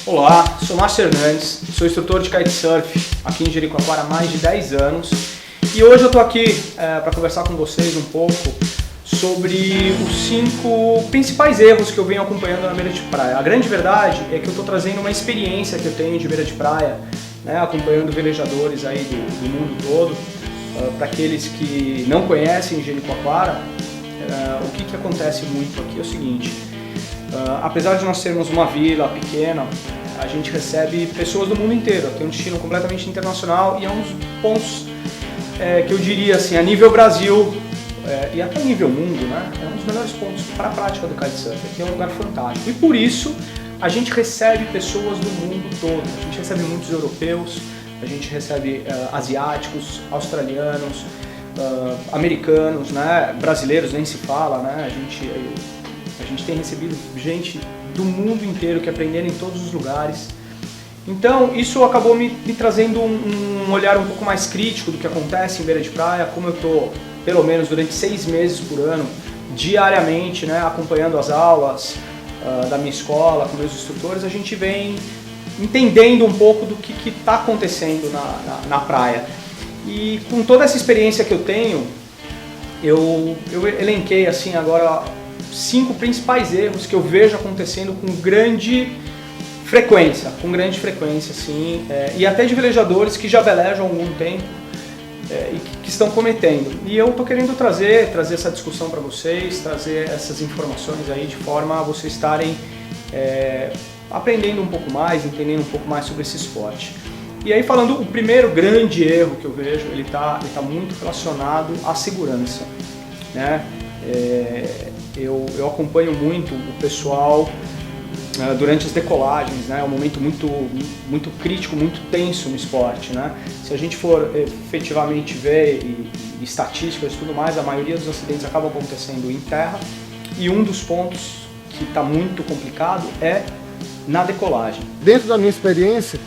Olá, sou Márcio Hernandes, sou instrutor de kitesurf aqui em Jericoacoara há mais de 10 anos e hoje eu estou aqui para conversar com vocês um pouco sobre os 5 principais erros que eu venho acompanhando na beira de praia. A grande verdade é que eu estou trazendo uma experiência que eu tenho de beira de praia, né, acompanhando velejadores aí do mundo todo. Para aqueles que não conhecem Jericoacoara, o que acontece muito aqui é o seguinte: apesar de nós sermos uma vila pequena, a gente recebe pessoas do mundo inteiro, tem um destino completamente internacional e é um dos pontos que eu diria assim, a nível Brasil e até nível mundo, né, é um dos melhores pontos para a prática do kitesurf. Aqui é um lugar fantástico e por isso a gente recebe pessoas do mundo todo. A gente recebe muitos europeus, a gente recebe asiáticos, australianos, americanos, né, brasileiros nem se fala, né, a gente tem recebido gente do mundo inteiro que aprenderam em todos os lugares. Então isso acabou me trazendo um olhar um pouco mais crítico do que acontece em beira de praia. Como eu estou pelo menos durante 6 meses por ano, diariamente, né, acompanhando as aulas da minha escola com meus instrutores, a gente vem entendendo um pouco do que está acontecendo na praia. E com toda essa experiência que eu tenho, eu elenquei assim agora 5 principais erros que eu vejo acontecendo com grande frequência assim, e até de velejadores que já velejam há algum tempo e que estão cometendo. E eu estou querendo trazer essa discussão para vocês, trazer essas informações aí de forma a vocês estarem aprendendo um pouco mais, entendendo um pouco mais sobre esse esporte. E aí falando, o primeiro grande erro que eu vejo, ele tá muito relacionado à segurança, né? Eu acompanho muito o pessoal durante as decolagens, né? É um momento muito crítico, muito tenso no esporte, né? Se a gente for efetivamente ver e estatísticas e tudo mais, a maioria dos acidentes acabam acontecendo em terra e um dos pontos que está muito complicado é na decolagem. Dentro da minha experiência,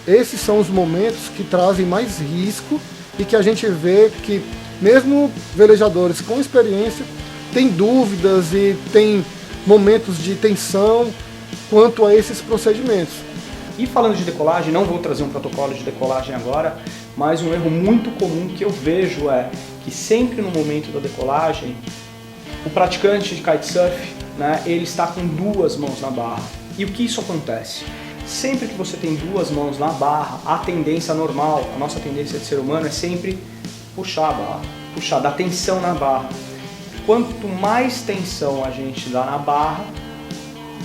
esses são os momentos que trazem mais risco e que a gente vê que mesmo velejadores com experiência têm dúvidas e têm momentos de tensão quanto a esses procedimentos. E falando de decolagem, não vou trazer um protocolo de decolagem agora, mas um erro muito comum que eu vejo é que sempre no momento da decolagem, o praticante de kitesurf, né, ele está com 2 mãos na barra. E o que isso acontece? Sempre que você tem 2 mãos na barra, a tendência normal, a nossa tendência de ser humano é sempre puxar a barra, dar tensão na barra. Quanto mais tensão a gente dá na barra,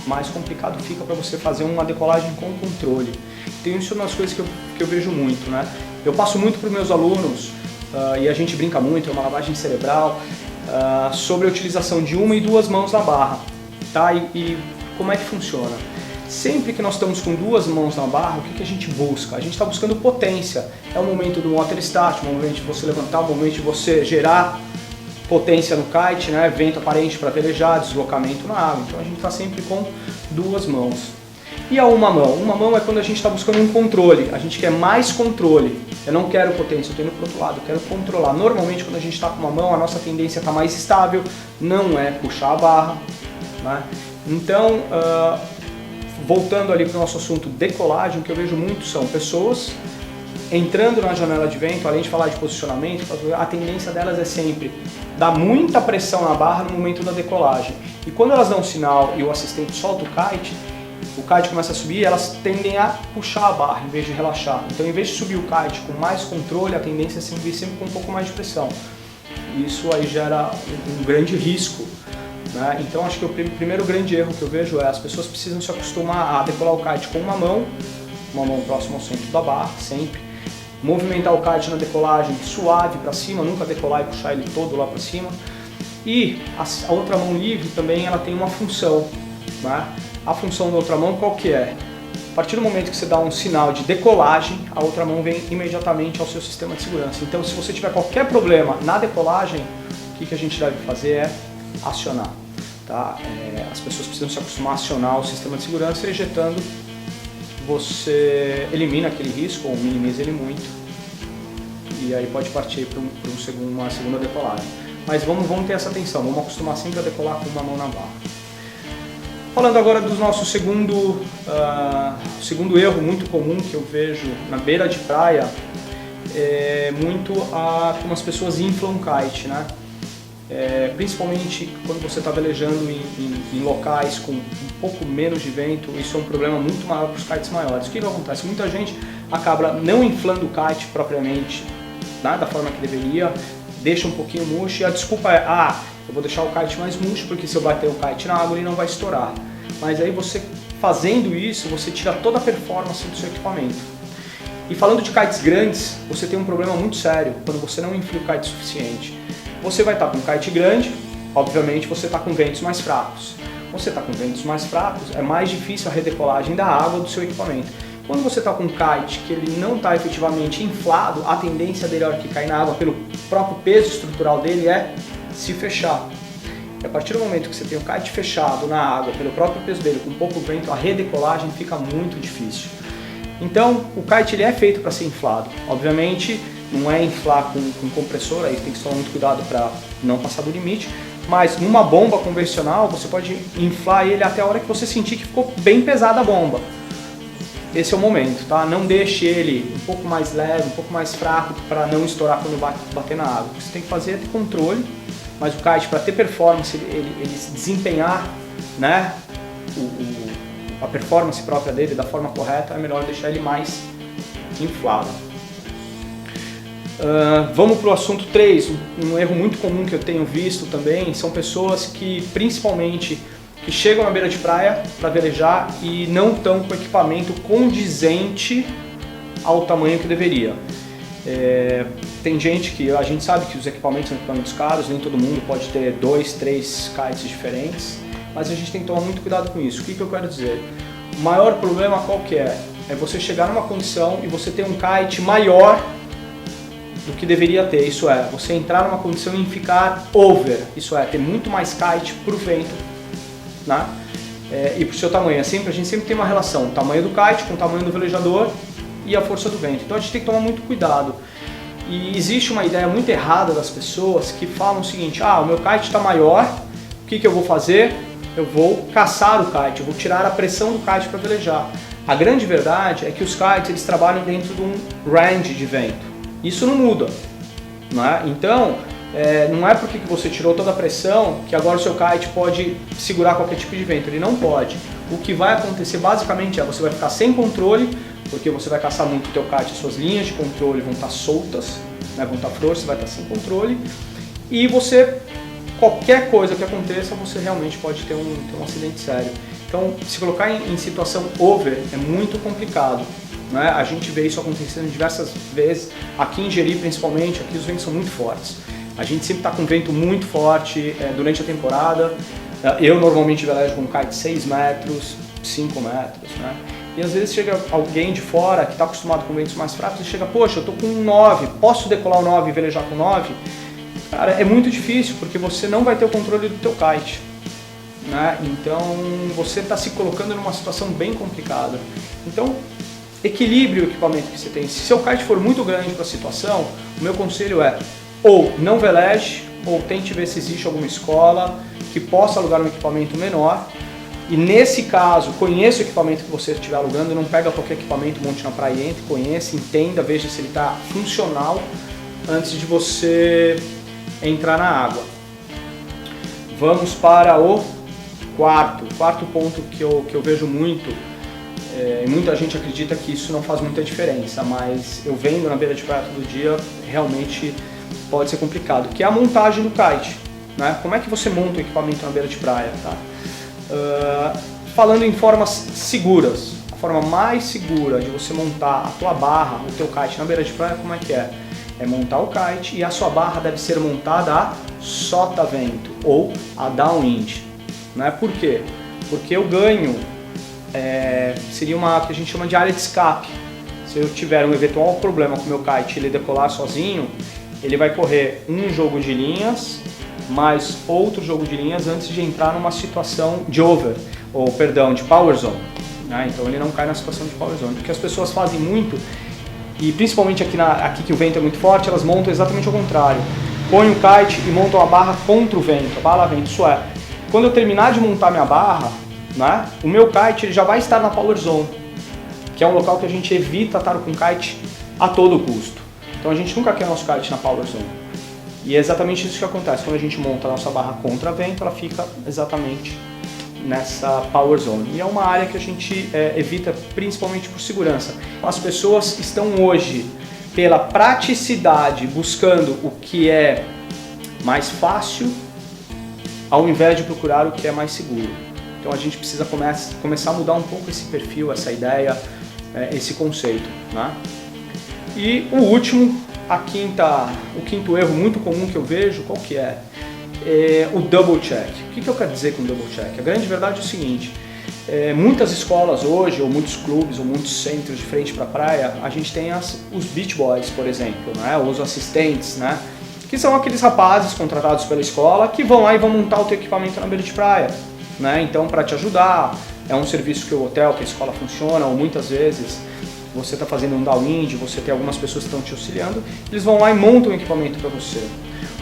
mais complicado fica para você fazer uma decolagem com controle. Então isso é uma das coisas que eu vejo muito, né? Eu passo muito para os meus alunos, e a gente brinca muito, é uma lavagem cerebral, sobre a utilização de 1 e 2 mãos na barra, tá? E como é que funciona? Sempre que nós estamos com 2 mãos na barra, o que a gente busca? A gente está buscando potência. É o momento do water start, o momento de você levantar, o momento de você gerar potência no kite, né? Vento aparente para velejar, deslocamento na água. Então a gente está sempre com 2 mãos. E a uma mão? Uma mão é quando a gente está buscando um controle. A gente quer mais controle. Eu não quero potência, eu estou indo para o outro lado, eu quero controlar. Normalmente quando a gente está com uma mão, a nossa tendência está mais estável, não é puxar a barra, né? Então, voltando ali para o nosso assunto decolagem, o que eu vejo muito são pessoas entrando na janela de vento, além de falar de posicionamento, a tendência delas é sempre dar muita pressão na barra no momento da decolagem. E quando elas dão um sinal e o assistente solta o kite começa a subir, elas tendem a puxar a barra em vez de relaxar. Então, em vez de subir o kite com mais controle, a tendência é sempre com um pouco mais de pressão. E isso aí gera um grande risco, né? Então acho que o primeiro grande erro que eu vejo é as pessoas precisam se acostumar a decolar o kite com uma mão próxima ao centro da barra, sempre. Movimentar o kite na decolagem suave para cima, nunca decolar e puxar ele todo lá para cima. E a outra mão livre também ela tem uma função, né? A função da outra mão qual que é? A partir do momento que você dá um sinal de decolagem, a outra mão vem imediatamente ao seu sistema de segurança. Então se você tiver qualquer problema na decolagem, o que a gente deve fazer é acionar, tá? As pessoas precisam se acostumar a acionar o sistema de segurança e ejetando você elimina aquele risco ou minimiza ele muito e aí pode partir para uma segunda decolagem. Mas vamos ter essa atenção, vamos acostumar sempre a decolar com uma mão na barra. Falando agora do nosso segundo erro muito comum que eu vejo na beira de praia, é muito como as pessoas inflam o kite, né? Principalmente quando você está velejando em locais com um pouco menos de vento, isso é um problema muito maior para os kites maiores. O que acontece? Muita gente acaba não inflando o kite propriamente, né, da forma que deveria, deixa um pouquinho murcho e a desculpa é, eu vou deixar o kite mais murcho porque se eu bater o kite na água ele não vai estourar. Mas aí você fazendo isso, você tira toda a performance do seu equipamento. E falando de kites grandes, você tem um problema muito sério quando você não infla o kite o suficiente. Você vai estar com um kite grande, obviamente você está com ventos mais fracos. Você está com ventos mais fracos, é mais difícil a redecolagem da água do seu equipamento. Quando você está com um kite que ele não está efetivamente inflado, a tendência dele, a hora que cair na água, pelo próprio peso estrutural dele, é se fechar. E a partir do momento que você tem o kite fechado na água, pelo próprio peso dele, com pouco vento, a redecolagem fica muito difícil. Então, o kite ele é feito para ser inflado. Obviamente, não é inflar com compressor, aí tem que tomar muito cuidado para não passar do limite, mas numa bomba convencional você pode inflar ele até a hora que você sentir que ficou bem pesada a bomba. Esse é o momento, tá? Não deixe ele um pouco mais leve, um pouco mais fraco para não estourar quando bater na água. O que você tem que fazer é ter controle, mas o kite, para ter performance, ele desempenhar, né, a performance própria dele da forma correta, é melhor deixar ele mais inflado. Vamos para o assunto 3, um erro muito comum que eu tenho visto também, são pessoas que principalmente que chegam na beira de praia para velejar e não estão com equipamento condizente ao tamanho que deveria. Tem gente que, a gente sabe que os equipamentos são equipamentos caros, nem todo mundo pode ter 2, 3 kites diferentes, mas a gente tem que tomar muito cuidado com isso. O que eu quero dizer? O maior problema qual que é? É você chegar numa condição e você ter um kite maior do que deveria ter, isso é, você entrar numa condição e ficar over, isso é, ter muito mais kite para o vento, né? E para o seu tamanho. A gente sempre tem uma relação, o tamanho do kite com o tamanho do velejador e a força do vento. Então a gente tem que tomar muito cuidado. E existe uma ideia muito errada das pessoas que falam o seguinte, o meu kite está maior, o que eu vou fazer? Eu vou caçar o kite, eu vou tirar a pressão do kite para velejar. A grande verdade é que os kites eles trabalham dentro de um range de vento. Isso não muda, né? Então, não é porque que você tirou toda a pressão que agora o seu kite pode segurar qualquer tipo de vento, ele não pode. O que vai acontecer basicamente é você vai ficar sem controle, porque você vai caçar muito o teu kite, as suas linhas de controle vão estar soltas, né? Vão estar frouxas, você vai estar sem controle, e qualquer coisa que aconteça, você realmente pode ter um acidente sério. Então, se colocar em situação over é muito complicado. Né? A gente vê isso acontecendo diversas vezes, aqui em Jeri principalmente, aqui os ventos são muito fortes. A gente sempre está com vento muito forte durante a temporada. Eu normalmente velejo com um kite 6 metros, 5 metros. Né? E às vezes chega alguém de fora que está acostumado com ventos mais fracos e chega, poxa, eu estou com um 9, posso decolar o 9 e velejar com 9? Cara, é muito difícil porque você não vai ter o controle do teu kite. Né? Então você está se colocando numa situação bem complicada. Então, equilibre o equipamento que você tem. Se seu kite for muito grande para a situação, o meu conselho é ou não veleje, ou tente ver se existe alguma escola que possa alugar um equipamento menor. E nesse caso, conheça o equipamento que você estiver alugando, não pega qualquer equipamento, monte na praia, entre, conheça, entenda, veja se ele está funcional antes de você entrar na água. Vamos para o quarto ponto que eu vejo muito. Muita gente acredita que isso não faz muita diferença, mas eu vendo na beira de praia todo dia, realmente pode ser complicado, que é a montagem do kite. Né? Como é que você monta o equipamento na beira de praia? Tá? Falando em formas seguras, a forma mais segura de você montar a tua barra, o teu kite na beira de praia, como é que é? É montar o kite e a sua barra deve ser montada a sotavento ou a downwind. Né? Por quê? Porque eu ganho seria uma que a gente chama de área de escape. Se eu tiver um eventual problema com o meu kite e ele decolar sozinho, ele vai correr um jogo de linhas mais outro jogo de linhas antes de entrar numa situação de over, de power zone. Né? Então ele não cai na situação de power zone. O que as pessoas fazem muito, e principalmente aqui que o vento é muito forte, elas montam exatamente ao contrário. Põem o kite e montam a barra contra o vento, a barra vento. Isso é, quando eu terminar de montar minha barra, né? O meu kite ele já vai estar na Power Zone, que é um local que a gente evita estar com kite a todo custo. Então a gente nunca quer nosso kite na Power Zone. E é exatamente isso que acontece. Quando a gente monta a nossa barra contra vento, ela fica exatamente nessa Power Zone. E é uma área que a gente evita principalmente por segurança. As pessoas estão hoje, pela praticidade, buscando o que é mais fácil, ao invés de procurar o que é mais seguro. Então a gente precisa começar a mudar um pouco esse perfil, essa ideia, esse conceito, né? E o último, o quinto erro muito comum que eu vejo, qual que é? O double check. O que eu quero dizer com double check? A grande verdade é o seguinte, muitas escolas hoje, ou muitos clubes, ou muitos centros de frente para a praia, a gente tem os beach boys, por exemplo, né? Ou os assistentes, né? Que são aqueles rapazes contratados pela escola que vão lá e vão montar o teu equipamento na beira de praia, né? Então, para te ajudar, é um serviço que o hotel, que a escola funciona, ou muitas vezes você está fazendo um downwind, você tem algumas pessoas que estão te auxiliando, eles vão lá e montam o equipamento para você.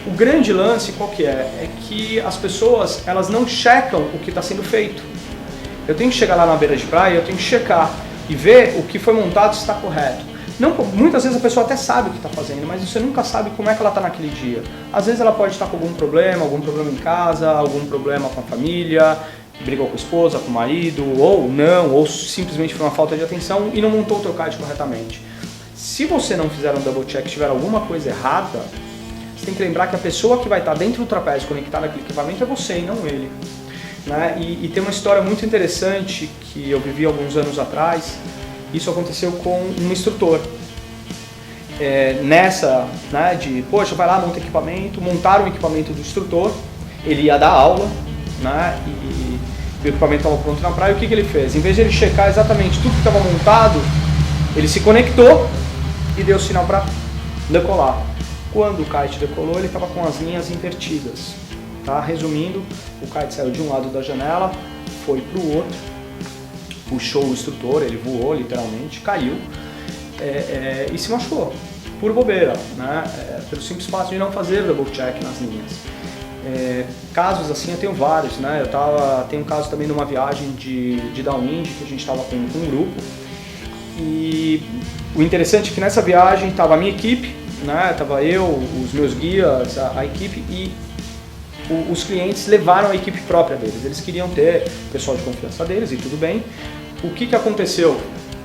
O grande lance, qual que é? É que as pessoas, elas não checam o que está sendo feito. Eu tenho que chegar lá na beira de praia, eu tenho que checar e ver o que foi montado se está correto. Não, muitas vezes a pessoa até sabe o que está fazendo, mas você nunca sabe como é que ela está naquele dia. Às vezes ela pode estar com algum problema em casa, algum problema com a família, brigou com a esposa, com o marido, ou não, ou simplesmente por uma falta de atenção e não montou o teu kite corretamente. Se você não fizer um double check, tiver alguma coisa errada, você tem que lembrar que a pessoa que vai estar dentro do trapézio conectada naquele equipamento é você e não ele. Né? E tem uma história muito interessante que eu vivi alguns anos atrás. Isso aconteceu com um instrutor. Né, poxa, vai lá, monta equipamento, montaram o equipamento do instrutor, ele ia dar aula, né, e o equipamento estava pronto na praia, e o que ele fez? Em vez de ele checar exatamente tudo que estava montado, ele se conectou e deu sinal para decolar. Quando o kite decolou, ele estava com as linhas invertidas. Tá? Resumindo, o kite saiu de um lado da janela, foi para o outro, puxou o instrutor, ele voou literalmente, caiu e se machucou, por bobeira, né? Pelo simples fato de não fazer double check nas linhas. Casos assim eu tenho vários, né? Tem um caso também de uma viagem de downwind que a gente estava com um grupo, e o interessante é que nessa viagem estava a minha equipe, né? Tava eu, os meus guias, a equipe, e os clientes levaram a equipe própria deles. Eles queriam ter o pessoal de confiança deles e tudo bem. O que aconteceu?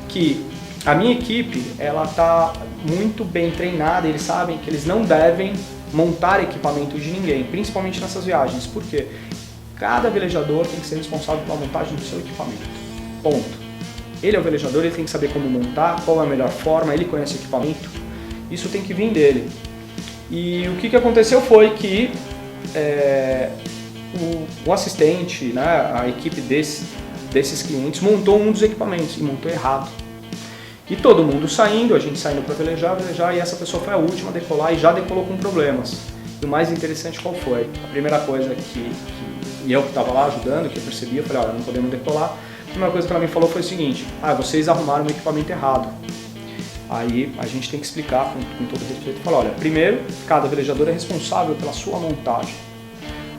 Que a minha equipe, ela está muito bem treinada, eles sabem que eles não devem montar equipamento de ninguém, principalmente nessas viagens. Por quê? Cada velejador tem que ser responsável pela montagem do seu equipamento. Ponto. Ele é o velejador, ele tem que saber como montar, qual é a melhor forma, ele conhece o equipamento. Isso tem que vir dele. E o que aconteceu foi que o assistente, né, a equipe desses clientes montou um dos equipamentos e montou errado. E todo mundo saindo, a gente saindo para velejar, e essa pessoa foi a última a decolar e já decolou com problemas. E o mais interessante qual foi? A primeira coisa e eu que estava lá ajudando, que eu percebi, eu falei, olha, não podemos decolar. A primeira coisa que ela me falou foi o seguinte, vocês arrumaram o equipamento errado. Aí a gente tem que explicar com todo respeito e falar, olha, primeiro, cada velejador é responsável pela sua montagem.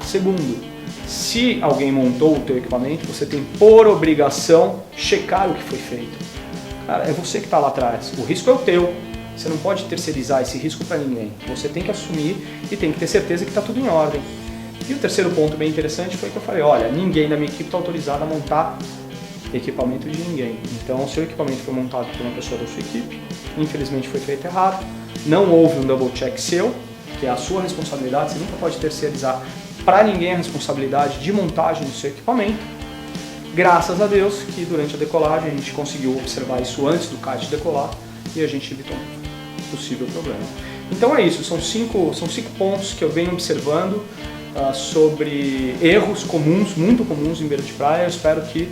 Segundo, se alguém montou o teu equipamento, você tem por obrigação checar o que foi feito. Cara, é você que está lá atrás, o risco é o teu, você não pode terceirizar esse risco para ninguém, você tem que assumir e tem que ter certeza que está tudo em ordem. E o terceiro ponto bem interessante foi que eu falei, olha, ninguém da minha equipe está autorizado a montar equipamento de ninguém. Então, o seu equipamento foi montado por uma pessoa da sua equipe, infelizmente foi feito errado, não houve um double check seu, que é a sua responsabilidade, você nunca pode terceirizar para ninguém a responsabilidade de montagem do seu equipamento. Graças a Deus que durante a decolagem a gente conseguiu observar isso antes do kite decolar e a gente evitou um possível problema. Então é isso, são cinco pontos que eu venho observando sobre erros comuns, muito comuns em beira de praia. Eu espero que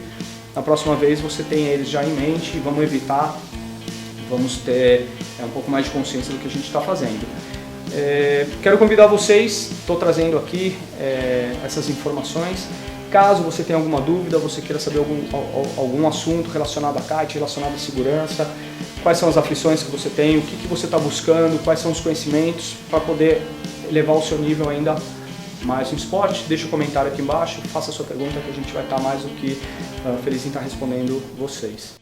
na próxima vez você tenha eles já em mente e vamos evitar, vamos ter um pouco mais de consciência do que a gente está fazendo. Quero convidar vocês, estou trazendo aqui essas informações. Caso você tenha alguma dúvida, você queira saber algum assunto relacionado a kite, relacionado à segurança, quais são as aflições que você tem, o que você está buscando, quais são os conhecimentos para poder elevar o seu nível ainda mais no esporte, deixa o comentário aqui embaixo, faça a sua pergunta que a gente vai estar mais do que feliz em estar respondendo vocês.